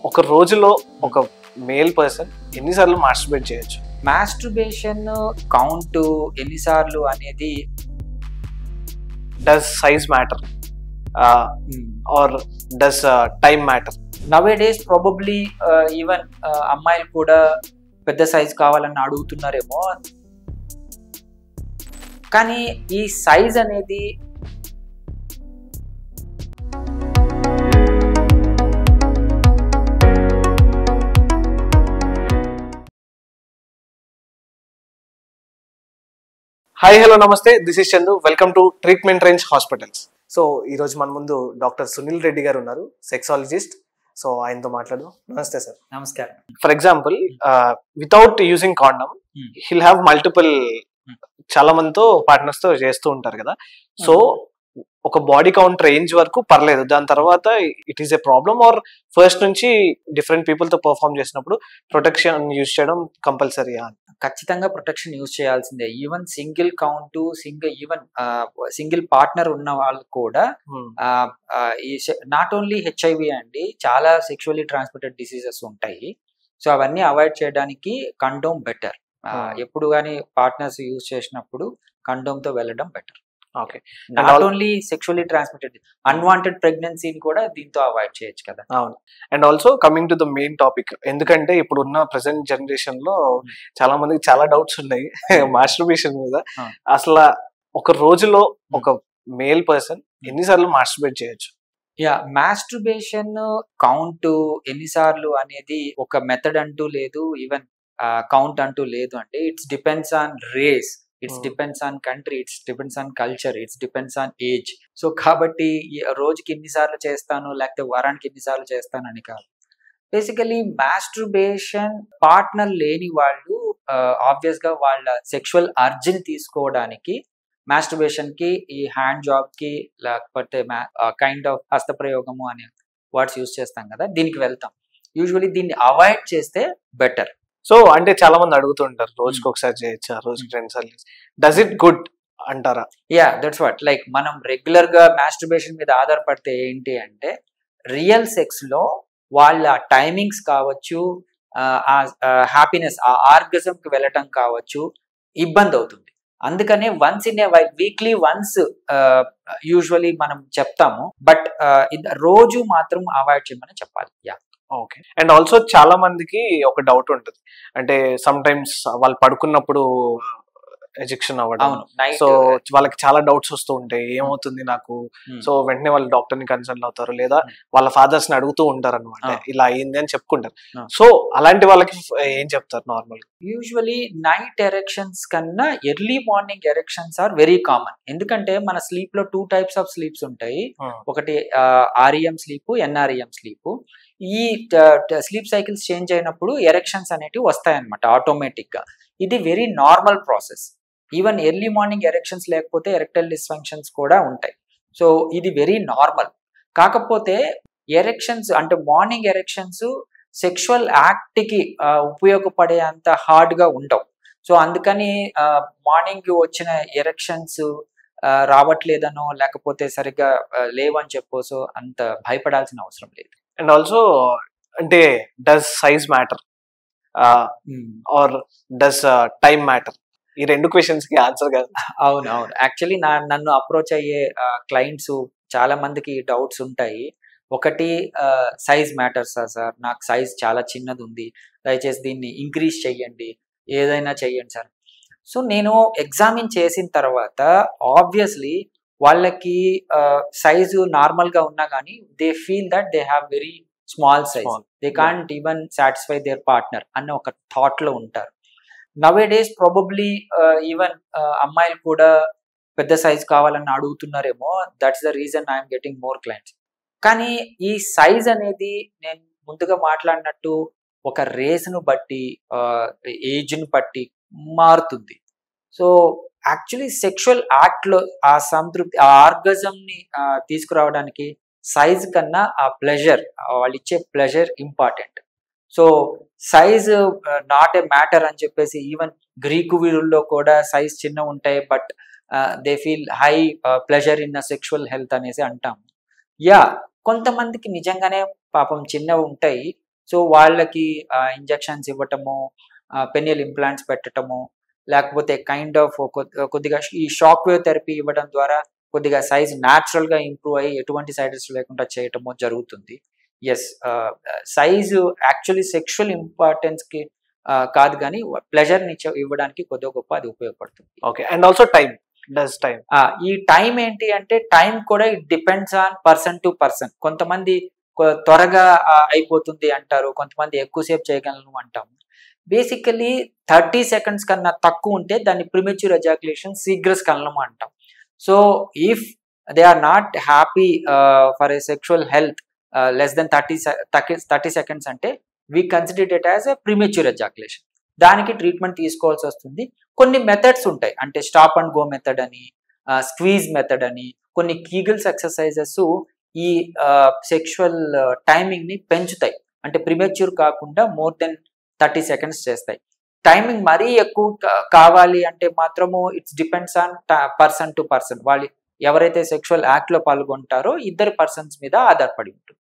ఒక రోజులో ఒక మేల్ పర్సన్ ఎన్నిసార్లు మాస్టర్బేట్ చేయొచ్చు? మాస్టర్బేషన్ కౌంట్ ఎన్నిసార్లు అనేది does size matter or does time matter? Nowadays probably even అమ్మాయిలు కూడా పెద్ద సైజ్ కావాలని అడుగుతున్నారేమో. కానీ ఈ సైజ్ అనేది హాయ్, హలో, నమస్తే. This is Chandu. Welcome to treatment range hospitals. So ఈరోజు మన ముందు డాక్టర్ సునీల్ రెడ్డి గారు ఉన్నారు, సెక్సాలజిస్ట్. సో ఆయనతో మాట్లాడదాం. నమస్తే సార్. నమస్కారం. For example, without using condom hill have multiple, చాలా మందితో పార్ట్నర్స్ తో చేస్తూ ఉంటారు కదా. సో ఒక బాడీ కౌంట్ రేంజ్ వరకు పర్లేదు, దాని తర్వాత it is a problem or first నుంచి డిఫరెంట్ పీపుల్ తో పర్ఫామ్ చేసినప్పుడు ప్రొటెక్షన్ యూజ్ చేయడం కంపల్సరీయా? ఖచ్చితంగా ప్రొటెక్షన్ యూజ్ చేయాల్సిందే. Even single count, single partner ఉన్న వాళ్ళు కూడా నాట్ ఓన్లీ హెచ్ఐవి అండి, చాలా సెక్షువల్లీ ట్రాన్స్మిటెడ్ డిసీజెస్ ఉంటాయి. సో అవన్నీ అవాయిడ్ చేయడానికి కండోమ్ బెటర్. ఎప్పుడు కానీ పార్ట్నర్స్ యూజ్ చేసినప్పుడు కండోమ్ తో వెళ్ళడం better. Okay. Not only sexually transmitted, unwanted ప్రెగ్నెన్సీని కూడా దీంతో అవాయిడ్ చేయొచ్చు కదా. అవును. And also coming to the main topic, ఎందుకంటే ఇప్పుడు ఉన్న ప్రెసెంట్ జనరేషన్ లో చాలా మందికి చాలా డౌట్స్ ఉన్నాయి మాస్టర్బేషన్ మీద. అసలు ఒక రోజులో ఒక మేల్ పర్సన్ ఎన్నిసార్లు మాస్టర్బేట్ చేయొచ్చు? మాస్టర్బేషన్ కౌంట్ ఎన్నిసార్లు అనేది ఒక మెథడ్ అంటూ లేదు, ఈవెన్ కౌంట్ అంటూ లేదు అండి. It's depends on race, it's depends on country, it's depends on culture, it's depends on age. So కాబట్టి రోజుకి ఎన్నిసార్లు చేస్తాను లేకపోతే వారానికి ఎన్నిసార్లు చేస్తాను అని కాదు. బేసికలీ మాస్టర్బేషన్ పార్ట్నర్ లేని వాళ్ళు ఆబ్వియస్ గా వాళ్ళ సెక్షువల్ అర్జిని తీసుకోవడానికి మాస్టర్బేషన్ కి, ఈ హ్యాండ్ జాబ్ కి, లేకపోతే కైండ్ ఆఫ్ హస్తప్రయోగము అనే వర్డ్స్ యూజ్ చేస్తాం కదా, దీనికి వెళ్తాం. యూజువలీ దీన్ని అవాయిడ్ చేస్తే బెటర్. సో అంటే చాలా మంది అడుగుతుంటారు, రోజుకి ఒకసారి చేయొచ్చా, రోజుకి 2 సార్లు? డస్ ఇట్ గుడ్ అంటారా? That's what. లైక్ మనం రెగ్యులర్ గా మాస్టర్బేషన్ మీద ఆధారపడితే ఏంటి అంటే, రియల్ సెక్స్ లో వాళ్ళ టైమింగ్స్ కావచ్చు, ఆ హ్యాపీనెస్, ఆ ఆర్గజం కి వెళ్ళటం కావచ్చు, ఇబ్బంది అవుతుంది. అందుకనే once in a while, weekly once usually మనం చెప్తాము, బట్ రోజు మాత్రం అవాయిడ్ చేయమని చెప్పాలి. ఓకే. అండ్ ఆల్సో చాలా మందికి ఒక డౌట్ ఉంటుంది, అంటే సమ్ టైమ్స్ వాళ్ళు పడుకున్నప్పుడు ఎజెక్షన్ అవ్వడం, సో వాళ్ళకి చాలా డౌట్స్ వస్తూ ఉంటాయి, ఏమవుతుంది నాకు. సో వెంటనే వాళ్ళు డాక్టర్ ని కన్సల్ట్ అవుతారు, లేదా వాళ్ళ ఫాదర్స్ ని అడుగుతూ ఉంటారు అనమాట, ఇలా అయింది అని చెప్పుకుంటారు. సో అలాంటి వాళ్ళకి ఏం చెప్తారు నార్మల్? యూజువలీ నైట్ ఎరెక్షన్స్ కన్నా early morning erections are very common. ఎందుకంటే మన స్లీప్ లో 2 టైప్స్ ఆఫ్ స్లీప్స్ ఉంటాయి. ఒకటి ఆర్ఈఎం స్లీప్, ఎన్ఆర్ఈఎం స్లీప్. ఈ స్లీప్ సైకిల్స్ చేంజ్ అయినప్పుడు ఎరెక్షన్స్ అనేటివి వస్తాయి అనమాట ఆటోమేటిక్ గా. ఇది very normal process. Even early morning erections లేకపోతే ఎరెక్టైల్ డిస్ఫంక్షన్స్ కూడా ఉంటాయి. సో ఇది వెరీ నార్మల్. కాకపోతే ఎరెక్షన్స్ అంటే మార్నింగ్ ఎరెక్షన్స్ సెక్షువల్ యాక్ట్ కి ఉపయోగపడే అంత హార్డ్ గా ఉండవు. సో అందుకని మార్నింగ్ వచ్చిన ఎరెక్షన్స్ రావట్లేదనో లేకపోతే సరిగ్గా లేవని చెప్పోసో అంత భయపడాల్సిన అవసరం లేదు. అండ్ ఆల్సో అంటే does size matter or does time matter? ఈ 2 క్వశ్చన్స్ కి ఆన్సర్ కాదు. అవును. యాక్చువల్లీ నన్ను అప్రోచ్ అయ్యే క్లయింట్స్ చాలా మందికి డౌట్స్ ఉంటాయి. ఒకటి, సైజ్ మ్యాటర్సా సార్, నాకు సైజ్ చాలా చిన్నది ఉంది, దయచేసి దీన్ని ఇంక్రీజ్ చెయ్యండి, ఏదైనా చెయ్యండి సార్. సో నేను ఎగ్జామిన్ చేసిన తర్వాత ఆబ్వియస్లీ వాళ్ళకి సైజు నార్మల్ గా ఉన్నా కానీ they feel that they have very small size, they can't even satisfy their partner అన్న ఒక థాట్ లో ఉంటారు. నవే డేస్ ప్రాబబ్లీ ఈవెన్ అమ్మాయిలు కూడా పెద్ద సైజ్ కావాలని అడుగుతున్నారేమో. That's the reason I'm getting more clients. కానీ ఈ సైజ్ అనేది నేను ముందుగా మాట్లాడినట్టు ఒక రేస్ను బట్టి, ఏజ్ను బట్టి మారుతుంది. సో యాక్చువల్లీ సెక్షువల్ యాక్ట్ లో ఆ సంతృప్తి, ఆ ఆర్గజం ని తీసుకురావడానికి సైజ్ కన్నా ఆ ప్లెజర్, వాళ్ళు ఇచ్చే pleasure important. So size not a matter అని చెప్పేసి ఈవెన్ గ్రీకు వీరుల్లో కూడా సైజ్ చిన్న ఉంటాయి, but they feel high pleasure in sexual health అనేసి అంటాము. కొంతమందికి నిజంగానే పాపం చిన్నవి ఉంటాయి, సో వాళ్ళకి ఇంజెక్షన్స్ ఇవ్వటము, పెనియల్ ఇంప్లాంట్స్ పెట్టటము, లేకపోతే కైండ్ ఆఫ్ కొద్దిగా ఈ షాక్ వేవ్ థెరపీ ఇవ్వడం ద్వారా కొద్దిగా సైజ్ న్యాచురల్ గా ఇంప్రూవ్ అయ్యి ఎటువంటి సైడ్ ఎఫెక్ట్స్ లేకుండా చేయటము జరుగుతుంది. Yes, size actually sexual importance కి కాదు, కానీ ప్లెజర్ ని ఇవ్వడానికి కొద్దిగా గొప్ప అది ఉపయోగపడుతుంది. Okay, and also time. ఈ టైం ఏంటి అంటే, టైం కూడా it depends on person to person. కొంతమంది త్వరగా అయిపోతుంది అంటారు, కొంతమంది ఎక్కువసేపు చేయగలను అంటాము. బేసికలీ 30 సెకండ్స్ కన్నా తక్కువ ఉంటే దాన్ని ప్రిమెచ్యూర్ ఎజాక్యులేషన్, శీఘ్ర స్ఖలనం అంటాం. So if they are not happy for a sexual health less than 30 seconds అంటే we consider it as a premature ejaculation. దానికి ట్రీట్మెంట్ తీసుకోవాల్సి వస్తుంది. కొన్ని మెథడ్స్ ఉంటాయి, అంటే స్టాప్ అండ్ గో మెథడ్ అని, స్క్వీజ్ మెథడ్ అని, కొన్ని కీగిల్స్ ఎక్సర్సైజెస్ ఈ సెక్షువల్ టైమింగ్ ని పెంచుతాయి. అంటే ప్రిమెచ్యూర్ కాకుండా మోర్ దెన్ 30 సెకండ్స్ చేస్తాయి. టైమింగ్ మరీ ఎక్కువ కావాలి అంటే మాత్రము it's depends on person to person. వాళ్ళు ఎవరైతే సెక్షువల్ యాక్ట్ లో పాల్గొంటారో ఇద్దరు పర్సన్స్ మీద ఆధారపడి ఉంటుంది.